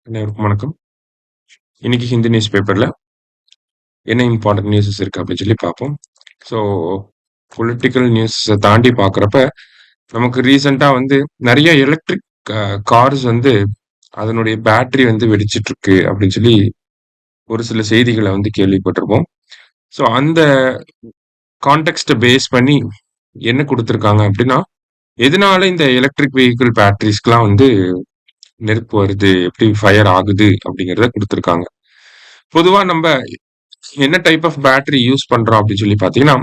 அனைவருக்கும் வணக்கம். இன்னைக்கு ஹிந்து நியூஸ் பேப்பர்ல என்ன இம்பார்ட்டன்ட் நியூஸஸ் இருக்கு அப்படின்னு சொல்லி பார்ப்போம். ஸோ பொலிட்டிக்கல் நியூஸ் தாண்டி பார்க்குறப்ப நமக்கு ரீசெண்டா நிறைய எலக்ட்ரிக் கார்ஸ் அதனுடைய பேட்டரி வெடிச்சிட்டு இருக்கு அப்படின்னு சொல்லி ஒரு சில செய்திகளை கேள்விப்பட்டிருப்போம். ஸோ அந்த கான்டெக்ஸ்ட பேஸ் பண்ணி என்ன கொடுத்துருக்காங்க அப்படின்னா, எதனால இந்த எலக்ட்ரிக் வெஹிக்கிள் பேட்டரிஸ்க்குலாம் நெருப்பு வருது, எப்படி ஃபயர் ஆகுது அப்படிங்கிறத கொடுத்துருக்காங்க. பொதுவா நம்ம என்ன டைப் ஆஃப் பேட்டரி யூஸ் பண்றோம் அப்படின்னு சொல்லி பார்த்தீங்கன்னா,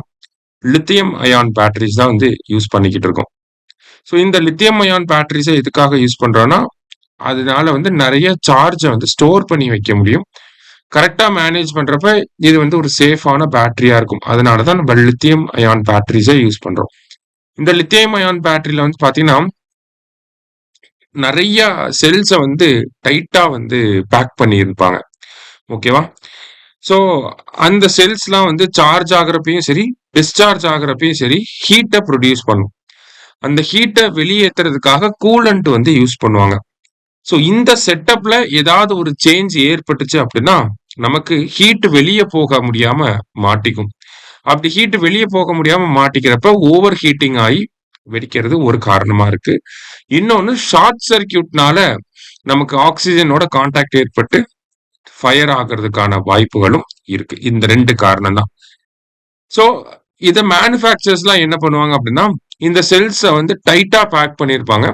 லித்தியம் அயான் பேட்டரிஸ் தான் யூஸ் பண்ணிக்கிட்டு இருக்கோம். ஸோ இந்த லித்தியம் அயான் பேட்டரிஸை எதுக்காக யூஸ் பண்றோம்னா, அதனால நிறைய சார்ஜை ஸ்டோர் பண்ணி வைக்க முடியும். கரெக்டா மேனேஜ் பண்றப்ப இது ஒரு சேஃபான பேட்டரியா இருக்கும். அதனால தான் நம்ம லித்தியம் அயான் பேட்டரிஸை யூஸ் பண்றோம். இந்த லித்தியம் அயான் பேட்டரியில பார்த்தீங்கன்னா, நிறைய செல்ஸை டைட்டா பேக் பண்ணியிருப்பாங்க. ஓகேவா? ஸோ அந்த செல்ஸ்லாம் சார்ஜ் ஆகுறப்பயும் சரி, டிஸ்சார்ஜ் ஆகுறப்பயும் சரி, ஹீட்டை ப்ரொடியூஸ் பண்ணும். அந்த ஹீட்டை வெளியேற்றுறதுக்காக கூலண்ட் யூஸ் பண்ணுவாங்க. ஸோ இந்த செட்டப்ல ஏதாவது ஒரு சேஞ்ச் ஏற்பட்டுச்சு அப்படின்னா, நமக்கு ஹீட் வெளியே போக முடியாம மாட்டிக்கும். அப்படி ஹீட் வெளியே போக முடியாம மாட்டிக்கிறப்ப ஓவர் ஹீட்டிங் ஆகி வெடிக்கிறது ஒரு காரணமா இருக்கு. இன்னொன்னு ஷார்ட் சர்க்கியூட்னால நமக்கு ஆக்சிஜனோட கான்டாக்ட் ஏற்பட்டு ஃபயர் ஆகிறதுக்கான வாய்ப்புகளும் இருக்கு. இந்த 2 காரணம் தான். ஸோ இதை மேனுஃபேக்சர்ஸ்லாம் என்ன பண்ணுவாங்க அப்படின்னா, இந்த செல்ஸை டைட்டா பேக் பண்ணியிருப்பாங்க.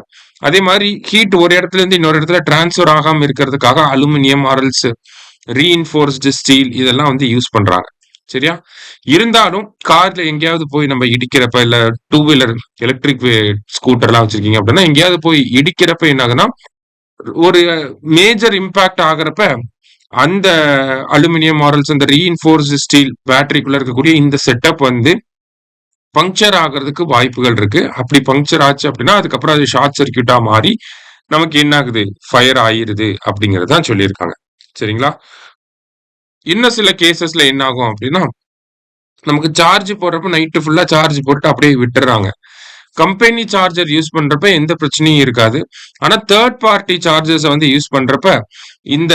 அதே மாதிரி ஹீட் ஒரு இடத்துல இருந்து இன்னொரு இடத்துல டிரான்ஸ்ஃபர் ஆகாம இருக்கிறதுக்காக அலுமினியம் ஆரல்ஸ் ரீஇன்ஃபோர்ஸ்டு ஸ்டீல் இதெல்லாம் யூஸ் பண்றாங்க. சரியா? இருந்தாலும் கார்ல எங்கேயாவது போய் நம்ம இடிக்கிறப்ப, இல்ல 2 வீலர் எலக்ட்ரிக் ஸ்கூட்டர்லாம் வச்சிருக்கீங்க அப்படின்னா, எங்கேயாவது போய் இடிக்கிறப்ப என்ன ஆகுதுன்னா, ஒரு மேஜர் இம்பாக்ட் ஆகிறப்ப அந்த அலுமினியம் மாரல்ஸ், அந்த ரீஇன்ஃபோர்ஸ்டு ஸ்டீல் பேட்டரிக்குள்ள இருக்கக்கூடிய இந்த செட்டப் பங்க்சர் ஆகிறதுக்கு வாய்ப்புகள் இருக்கு. அப்படி பங்க்சர் ஆச்சு அப்படின்னா, அதுக்கப்புறம் அது ஷார்ட் சர்க்கியூட்டா மாறி நமக்கு என்ன ஆகுது, ஃபயர் ஆயிருது அப்படிங்கறதான் சொல்லியிருக்காங்க. சரிங்களா? இன்னும் சில கேசஸ்ல என்ன ஆகும் அப்படின்னா, நமக்கு சார்ஜ் போடுறப்ப நைட்டு ஃபுல்லா சார்ஜ் போட்டு அப்படியே விட்டுறாங்க. கம்பெனி சார்ஜர் யூஸ் பண்றப்ப எந்த பிரச்சனையும் இருக்காது. ஆனா தேர்ட் பார்ட்டி சார்ஜர்ஸ் யூஸ் பண்றப்ப இந்த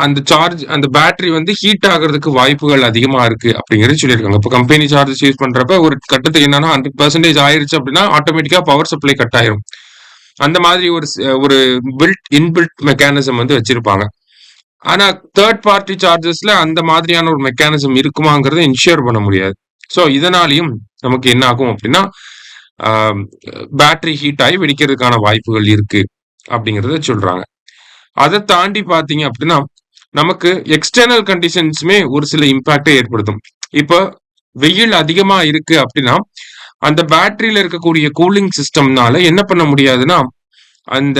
அந்த சார்ஜ் அந்த பேட்டரி ஹீட் ஆகிறதுக்கு வாய்ப்புகள் அதிகமா இருக்கு அப்படிங்கிறது சொல்லியிருக்காங்க. இப்போ கம்பெனி சார்ஜஸ் யூஸ் பண்றப்ப ஒரு கட்டத்துக்கு என்னன்னா 100% ஆயிருச்சு அப்படின்னா ஆட்டோமேட்டிக்கா பவர் சப்ளை கட் ஆயிரும். அந்த மாதிரி ஒரு இன்பில்ட் மெக்கானிசம் வச்சிருப்பாங்க. ஆனா தேர்ட் பார்ட்டி சார்ஜஸ்ல அந்த மாதிரியான ஒரு மெக்கானிசம் இருக்குமாங்கிறத இன்ஷூர் பண்ண முடியாது. ஸோ இதனாலையும் நமக்கு என்ன ஆகும் அப்படின்னா, பேட்டரி ஹீட் ஆகி வெடிக்கிறதுக்கான வாய்ப்புகள் இருக்கு அப்படிங்கறத சொல்றாங்க. அதை தாண்டி பாத்தீங்க அப்படின்னா, நமக்கு எக்ஸ்டர்னல் கண்டிஷன்ஸுமே ஒரு சில இம்பாக்டை ஏற்படுத்தும். இப்போ வெயில் அதிகமா இருக்கு அப்படின்னா, அந்த பேட்டரியில இருக்கக்கூடிய கூலிங் சிஸ்டம்னால என்ன பண்ண முடியாதுன்னா, அந்த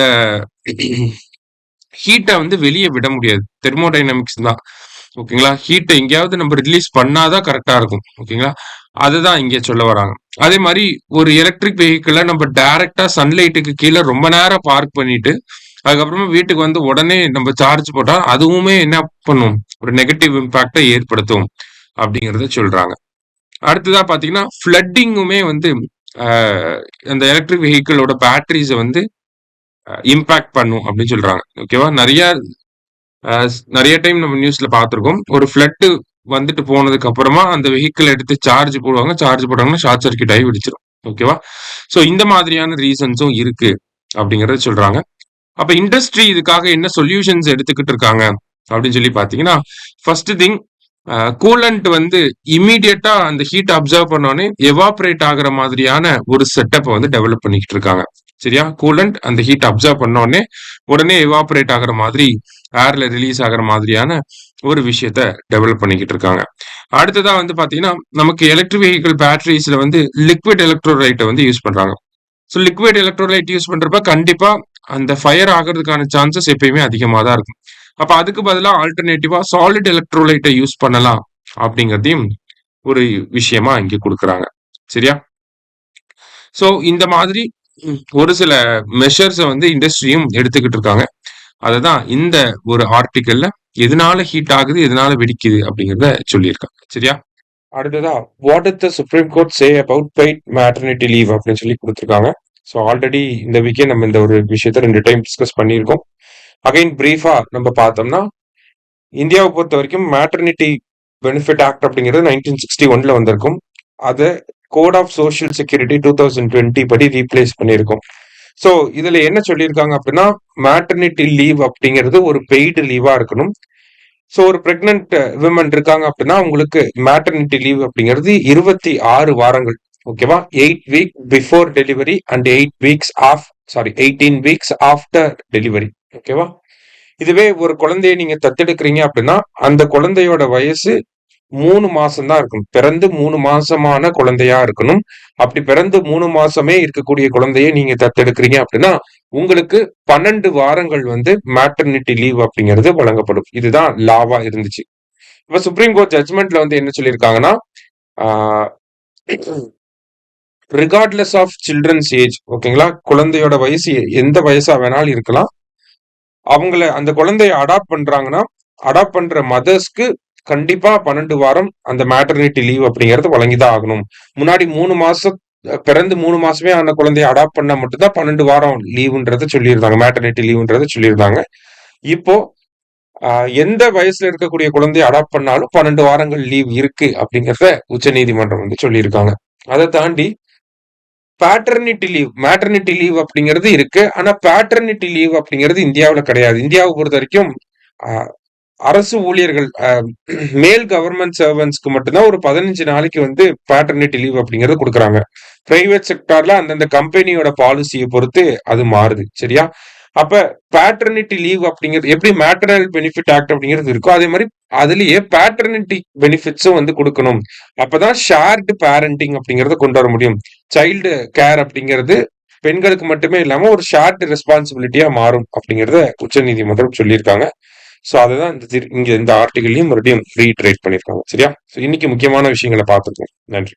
ஹீட்டை வெளியே விட முடியாது. தெர்மோடைனமிக்ஸ் தான். ஓகேங்களா? ஹீட்டை எங்கேயாவது நம்ம ரிலீஸ் பண்ணாதான் கரெக்டா இருக்கும். ஓகேங்களா? அதுதான் இங்க சொல்ல வராங்க. அதே மாதிரி ஒரு எலக்ட்ரிக் வெஹிக்கிள நம்ம டைரக்டா சன்லைட்டுக்கு கீழே ரொம்ப நேரம் பார்க் பண்ணிட்டு அதுக்கப்புறமா வீட்டுக்கு உடனே நம்ம சார்ஜ் போட்டா அதுவுமே என்ன பண்ணும், ஒரு நெகட்டிவ் இம்பாக்டை ஏற்படுத்தும் அப்படிங்கறத சொல்றாங்க. அடுத்ததா பாத்தீங்கன்னா ஃபிளட்டிங்குமே அந்த எலக்ட்ரிக் வெஹிக்கிளோட பேட்டரிஸை இம்பாக்ட் பண்ணும் அப்படின்னு சொல்றாங்க. ஓகேவா? நிறைய டைம் நம்ம நியூஸ்ல பார்த்திருக்கோம். ஒரு ஃபிளட் வந்துட்டு போனதுக்கு அப்புறமா அந்த வெஹிக்கிள் எடுத்து சார்ஜ் போடுவாங்க. சார்ஜ் போட்டாங்கன்னா ஷார்ட் சர்க்கியூட் ஆகி வெடிச்சிடும். ஓகேவா? ஸோ இந்த மாதிரியான ரீசன்ஸும் இருக்கு அப்படிங்கறத சொல்றாங்க. அப்ப இண்டஸ்ட்ரி இதுக்காக என்ன சொல்யூஷன்ஸ் எடுத்துக்கிட்டு இருக்காங்க அப்படின்னு சொல்லி பாத்தீங்கன்னா, ஃபர்ஸ்ட் திங் கூலண்ட் இமீடியட்டா அந்த ஹீட் அப்சர்வ் பண்ணோடனே எவாபரேட் ஆகுற மாதிரியான ஒரு செட்டப் டெவலப் பண்ணிக்கிட்டு இருக்காங்க. சரியா? கூலண்ட் அந்த ஹீட் அப்சர்வ் பண்ணோடனே உடனே எவாபரேட் ஆகுற மாதிரி ஏர்ல ரிலீஸ் ஆகுற மாதிரியான ஒரு விஷயத்த டெவலப் பண்ணிக்கிட்டு இருக்காங்க. அடுத்ததா பாத்தீங்கன்னா, நமக்கு எலக்ட்ரிக் வெஹிக்கிள் பேட்டரிஸ்ல லிக்விட் எலக்ட்ரோலைட்டை யூஸ் பண்றாங்க. ஸோ லிக்விட் எலக்ட்ரோலைட் யூஸ் பண்றப்ப கண்டிப்பா அந்த ஃபயர் ஆகிறதுக்கான சான்சஸ் எப்பயுமே அதிகமா தான் இருக்கும். அப்ப அதுக்கு பதிலா ஆல்டர்னேட்டிவா சாலிட் எலக்ட்ரோலைட்டை யூஸ் பண்ணலாம் அப்படிங்கறதையும் ஒரு விஷயமா இங்க கொடுக்குறாங்க. சரியா? சோ இந்த மாதிரி ஒரு சில மெஷர்ஸ் இண்டஸ்ட்ரியும் எடுத்துக்கிட்டு இருக்காங்க. அததான் இந்த ஒரு ஆர்டிக்கல்ல எதனால ஹீட் ஆகுது, எதனால வெடிக்குது அப்படிங்கறத சொல்லியிருக்காங்க. சரியா? அடுத்ததா what is the supreme court say about paid maternity leave அப்படின்னு சொல்லி கொடுத்துருக்காங்க. ஸோ ஆல்ரெடி இந்த வீக்கே நம்ம இந்த ஒரு விஷயத்த 2 டைம் டிஸ்கஸ் பண்ணியிருக்கோம். அகைன் பிரீஃபா நம்ம பார்த்தோம்னா இந்தியாவை பொறுத்த வரைக்கும் மேட்டர்னிட்டி பெனிஃபிட் ஆக்ட் அப்படிங்கிறது 1961 வந்திருக்கும். அதை கோட் ஆஃப் சோஷியல் செக்யூரிட்டி 2020 படி ரீப்ளேஸ் பண்ணியிருக்கோம். ஸோ இதுல என்ன சொல்லியிருக்காங்க அப்படின்னா மேட்டர்னிட்டி லீவ் அப்படிங்கிறது ஒரு பெய்டு லீவா இருக்கணும். ஸோ ஒரு பிரெக்னன்ட் விமன் இருக்காங்க அப்படின்னா உங்களுக்கு மேட்டர்னிட்டி லீவ் அப்படிங்கிறது 26 வாரங்கள். ஓகேவா? 8 week before delivery and 18 weeks after delivery. ஓகேவா? இதுவே ஒரு குழந்தைய நீங்க தத்தெடுக்கிறீங்க அப்படின்னா அந்த குழந்தையோட வயசு 3 மாசம் தான் இருக்கணும். பிறந்து 3 மாசமான குழந்தையா இருக்கணும். அப்படி பிறந்து 3 மாசமே இருக்கக்கூடிய குழந்தைய நீங்க தத்தெடுக்கிறீங்க அப்படின்னா உங்களுக்கு 12 வாரங்கள் வந்து மேட்டர்னிட்டி லீவ் அப்படிங்கிறது வழங்கப்படும். இதுதான் லாவா இருந்துச்சு. இப்ப சுப்ரீம் கோர்ட் ஜட்ஜ்மெண்ட்ல வந்து என்ன சொல்லியிருக்காங்கன்னா ரிகார்ட்லெஸ் ஆஃப் சில்ட்ரன்ஸ் ஏஜ், ஓகேங்களா, குழந்தையோட வயசு எந்த வயசா வேணாலும் இருக்கலாம். அவங்கள அந்த குழந்தைய அடாப்ட் பண்றாங்கன்னா அடாப்ட் பண்ற மதர்ஸ்க்கு கண்டிப்பா 12 வாரம் அந்த மேட்டர்னிட்டி லீவ் அப்படிங்கிறது வழங்கிதான் ஆகணும். முன்னாடி 3 மாசம் பிறந்து 3 மாசமே அந்த குழந்தைய அடாப்ட் பண்ணா மட்டும்தான் 12 வாரம் லீவுன்றத சொல்லியிருந்தாங்க, மேட்டர்னிட்டி லீவுன்றத சொல்லியிருந்தாங்க. இப்போ எந்த வயசுல இருக்கக்கூடிய குழந்தைய அடாப்ட் பண்ணாலும் 12 வாரங்கள் லீவ் இருக்கு அப்படிங்கிறத உச்ச நீதிமன்றம் வந்து சொல்லியிருக்காங்க. அதை தாண்டி பேட்டர்னிட்டி லீவ், மேட்டர்னிட்டி லீவ் அப்படிங்கிறது இருக்கு. ஆனா பேட்டர்னிட்டி லீவ் அப்படிங்கிறது இந்தியாவுல கிடையாது. இந்தியாவை பொறுத்த வரைக்கும் அரசு ஊழியர்கள், மேல் கவர்மெண்ட் சர்வன்ஸ்க்கு மட்டும்தான் ஒரு 15 நாளைக்கு வந்து பேட்டர்னிட்டி லீவ் அப்படிங்கிறது கொடுக்குறாங்க. பிரைவேட் செக்டார்ல அந்தந்த கம்பெனியோட பாலிசியை பொறுத்து அது மாறுது. சரியா? அப்ப பேட்டர்னிட்டி லீவ் அப்படிங்கிறது எப்படி மேட்டர்னல் பெனிஃபிட் ஆக்ட் அப்படிங்கிறது இருக்கோ அதே மாதிரி அதுலயே பேட்டர்னிட்டி பெனிஃபிட்ஸும் வந்து கொடுக்கணும். அப்பதான் ஷேர்டு பேரண்டிங் அப்படிங்கறத கொண்டு வர முடியும். சைல்டு கேர் அப்படிங்கிறது பெண்களுக்கு மட்டுமே இல்லாம ஒரு ஷேர்டு ரெஸ்பான்சிபிலிட்டியா மாறும் அப்படிங்கறத உச்ச நீதிமன்றம் சொல்லியிருக்காங்க. ஸோ அதுதான் இங்க இந்த ஆர்டிகல்லையும் மறுபடியும் ரீட்ரேட் பண்ணியிருக்காங்க. சரியா? ஸோ இன்னைக்கு முக்கியமான விஷயங்களை பார்த்துருக்கோம். நன்றி.